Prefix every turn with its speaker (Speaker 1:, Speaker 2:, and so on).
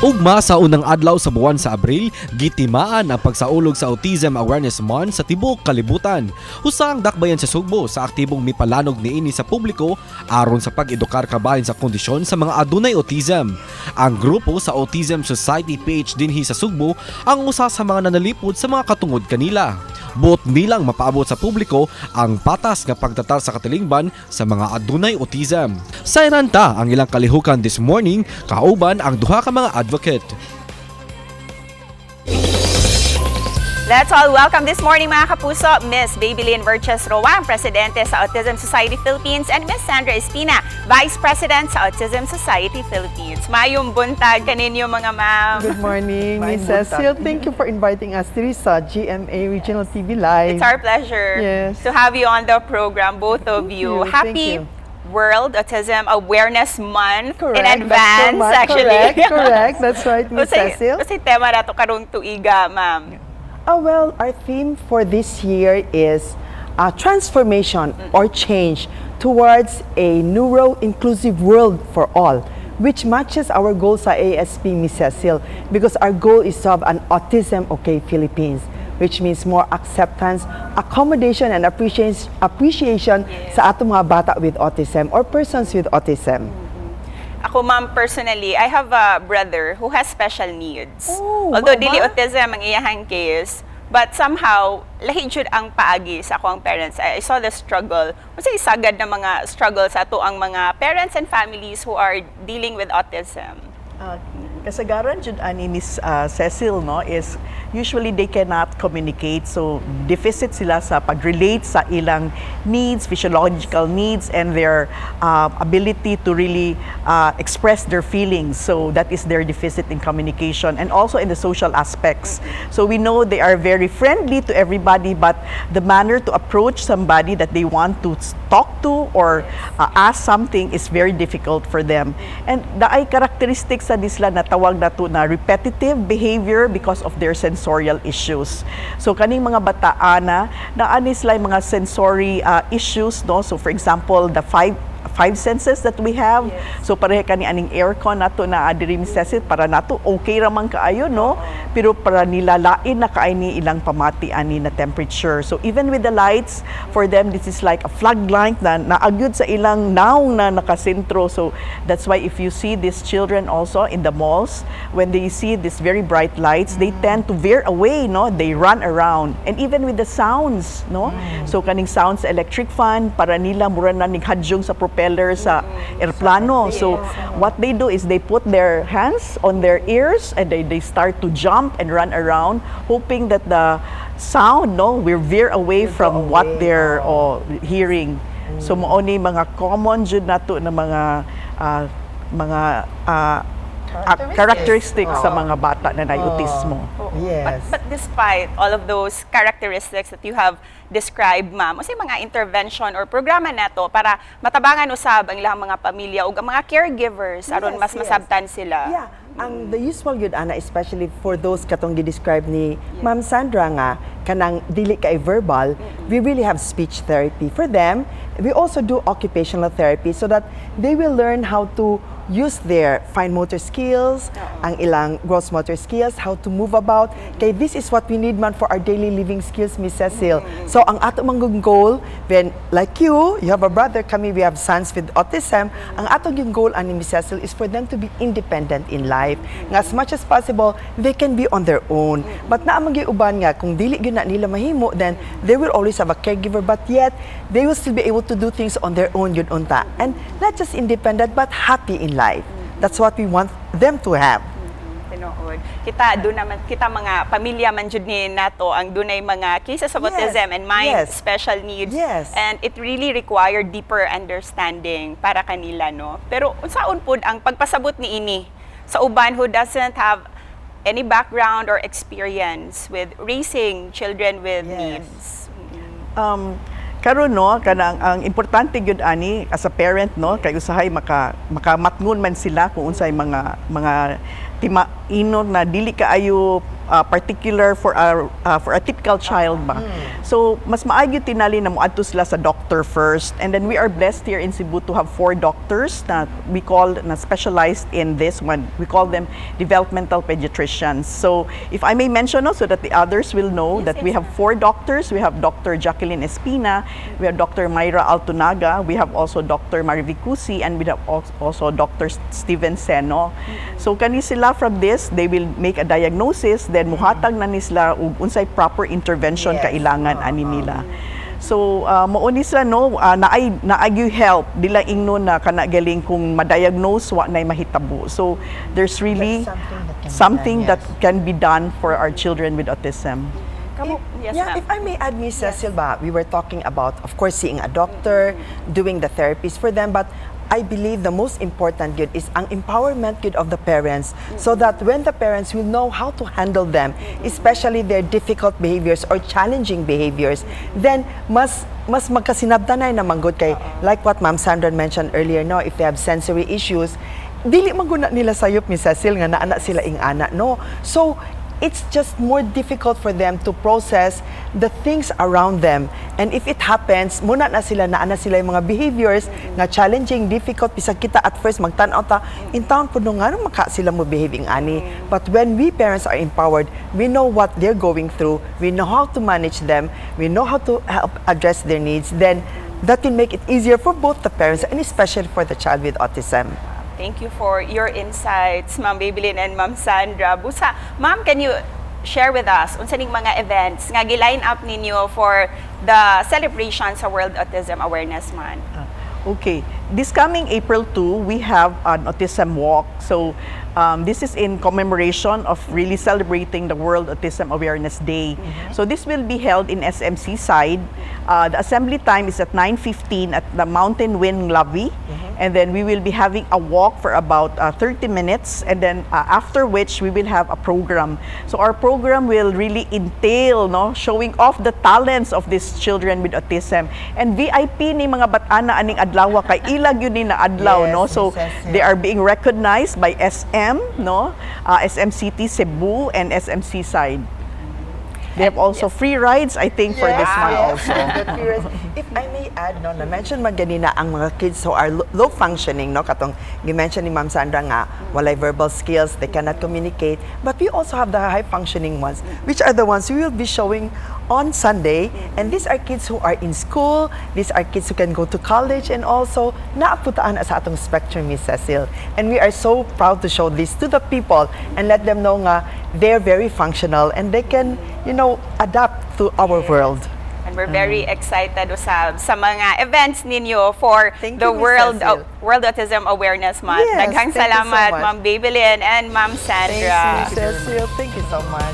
Speaker 1: Ugma sa unang adlaw sa buwan sa Abril, gitimaan ang pagsaulog sa Autism Awareness Month sa tibuok, kalibutan. Usa ang dakbayan sa Sugbo sa aktibong mipalanog niini sa publiko aron sa pag-edukar kabahin sa kondisyon sa mga adunay autism. Ang grupo sa Autism Society Ph dinhi sa Sugbo ang usa sa mga nanalipod sa mga katungod kanila. Buot nilang mapaabot sa publiko ang patas nga pagtatar sa katilingban sa mga adunay autism. Sa iranta ang ilang kalihukan this morning, kauban ang duha ka mga advocate.
Speaker 2: Let's all welcome this morning mga kapuso, Miss Babylyn Virches Roang, Presidente sa Autism Society Philippines, and Miss Sandra Espina, Vice President sa Autism Society Philippines. Mayong buntag kaninyo mga ma'am.
Speaker 3: Good morning, Miss Cecil. Thank you for inviting us to sa GMA Regional TV Live.
Speaker 2: It's our pleasure to have you on the program, both of you. Happy World Autism Awareness Month in advance, actually.
Speaker 3: Correct. That's right, Miss Cecil.
Speaker 2: Kasi tema na to karong tuiga, ma'am.
Speaker 3: Well, our theme for this year is transformation or change towards a neuro-inclusive world for all, which matches our goal sa ASP, Miss Cecil, because our goal is to have an Autism Okay Philippines, which means more acceptance, accommodation, and appreciation sa atong mga bata with autism or persons with autism.
Speaker 2: Ako, ma'am, personally, I have a brother who has special needs. Although dili autism ang iyahang case, but somehow lahi jud ang paagi sa akong parents. I saw the struggle. Unsay sagad na mga struggles ato ang mga parents and families who are dealing with autism.
Speaker 4: Kasagaran jud ani Miss Cecil no is usually they cannot communicate, so deficit sila sa pag-relate sa ilang needs, physiological needs, and their ability to really express their feelings. So that is their deficit in communication and also in the social aspects. So we know they are very friendly to everybody, but the manner to approach somebody that they want to talk to or ask something is very difficult for them. And daay characteristics sa disla na tawag na to na repetitive behavior because of their sensorial issues. So kaning mga bataan na ani sila mga sensory issues, no? So for example, the five senses that we have. So pareha kani aning aircon nato na adiri Miss Cecil, para nato okay ra man kaayo, no? Pero para nila lain na kaini ilang pamati ani na temperature. So even with the lights, for them this is like a floodlight na naagyud sa ilang naong na nakasentro. So that's why if you see these children also in the malls, when they see these very bright lights, they tend to veer away, no? They run around. And even with the sounds, no? So kaning sounds, electric fan, para nila mura na nighadjong sa propeller sa aeroplano. So what they do is they put their hands on their ears and they start to jump and run around, hoping that the sound, no, will veer away from what they're hearing. So mao ni mga common jud nato na mga characteristics sa mga bata na may autismo.
Speaker 2: But despite all of those characteristics that you have described, ma'am, unsay mga intervention or programa nato para matabangan usab ang ilang mga pamilya ug ang mga caregivers aron mas masabtan sila?
Speaker 3: Ang the usual yun, Ana, especially for those katong gi-describe ni Ma'am Sandra nga, kanang dili kay verbal, we really have speech therapy for them. We also do occupational therapy so that they will learn how to use their fine motor skills, ang ilang gross motor skills, how to move about. Kay this is what we need man for our daily living skills, Miss Cecil. So ang ato manggong goal, when like you have a brother, kami we have sons with autism, ang atong yung goal ani Miss Cecil is for them to be independent in life. Nga as much as possible, they can be on their own. But naamang uban nga, kung dili gyud na nila mahimo, then they will always have a caregiver, but yet they will still be able to do things on their own yun unta. And not just independent, but happy in life. That's what we want them to have.
Speaker 2: Tinuod. Kita do naman kita mga pamilya man jud ni nato ang dunay mga cases of autism and mind special needs. And it really required deeper understanding para kanila, no. Pero unsaon pud ang pagpasabot niini sa uban who doesn't have any background or experience with raising children with needs?
Speaker 4: Karon no kanang ang importante gyud ani as a parent, no, kay usahay makamatngon man sila kung unsay mga tima inog na dili kaayo particular for a typical child ba. So mas maayos tinali na moadto sila sa doctor first, and then we are blessed here in Cebu to have 4 doctors that we call na specialized in this one. We call them developmental pediatricians. So if I may mention also that the others will know that we have 4 doctors. We have Dr. Jacqueline Espina, we have Dr. Myra Altunaga, we have also Dr. Marivicusi, and we have also Dr. Steven Seno. So kani sila from this, they will make a diagnosis, then muhatag na ni sila og unsay proper intervention kailangan ani nila. So mauni sila no naay help dila ingnon na kana galing kung ma-diagnose wa nay mahitabo. So there's really something that can be done for our children with autism.
Speaker 3: If I may add, Miss Cecil, we were talking about, of course, seeing a doctor, doing the therapies for them, but I believe the most important good is ang empowerment good of the parents, so that when the parents will know how to handle them, especially their difficult behaviors or challenging behaviors, then mas magkasinabtanay na manggod kay, like what Ma'am Sandra mentioned earlier, no, if they have sensory issues, dili maguna nila sayop, Miss Cecil, nga naana sila ing ana, no? So it's just more difficult for them to process the things around them. And if it happens, muna na sila, naana sila yung mga behaviors nga challenging, difficult, bisag kita at first magtanaw ta, in taon po nung nga maka sila mo behaving ani. But when we parents are empowered, we know what they're going through, we know how to manage them, we know how to help address their needs, then that will make it easier for both the parents and especially for the child with autism.
Speaker 2: Thank you for your insights, Ma'am Babylin and Ma'am Sandra. Busa, Ma'am, can you share with us unsa ning mga events nga gi-line up ninyo for the celebration sa World Autism Awareness Month?
Speaker 4: Okay, this coming April 2, we have an autism walk. So this is in commemoration of really celebrating the World Autism Awareness Day. So this will be held in SMC side. The assembly time is at 9:15 at the Mountain Wind Lobby. And then we will be having a walk for about 30 minutes, and then after which we will have a program. So our program will really entail showing off the talents of these children with autism. And VIP ni mga batana aning adlaw kay ilag yun ni na adlaw, no? So they are being recognized by SM, SM City Cebu and SMC side. They have also free rides, I think, for this month also.
Speaker 3: If I may add, na-mention man ganina ang mga kids who are low functioning, katong gi-mention ni Ma'am Sandra nga, walay verbal skills, they cannot communicate, but we also have the high functioning ones, which are the ones we will be showing on Sunday, and these are kids who are in school, these are kids who can go to college, and also naaputaan sa atong spectrum, Miss Cecil. And we are so proud to show this to the people and let them know nga they're very functional and they can, adapt to our world.
Speaker 2: And we're very excited sa mga events ninyo for the World Autism Awareness Month.
Speaker 3: Yes,
Speaker 2: Daghang
Speaker 3: thank you so
Speaker 2: salamat,
Speaker 3: much.
Speaker 2: Ma'am Babylin and Ma'am Sandra.
Speaker 3: Thanks, Miss Cecil. Thank you so much.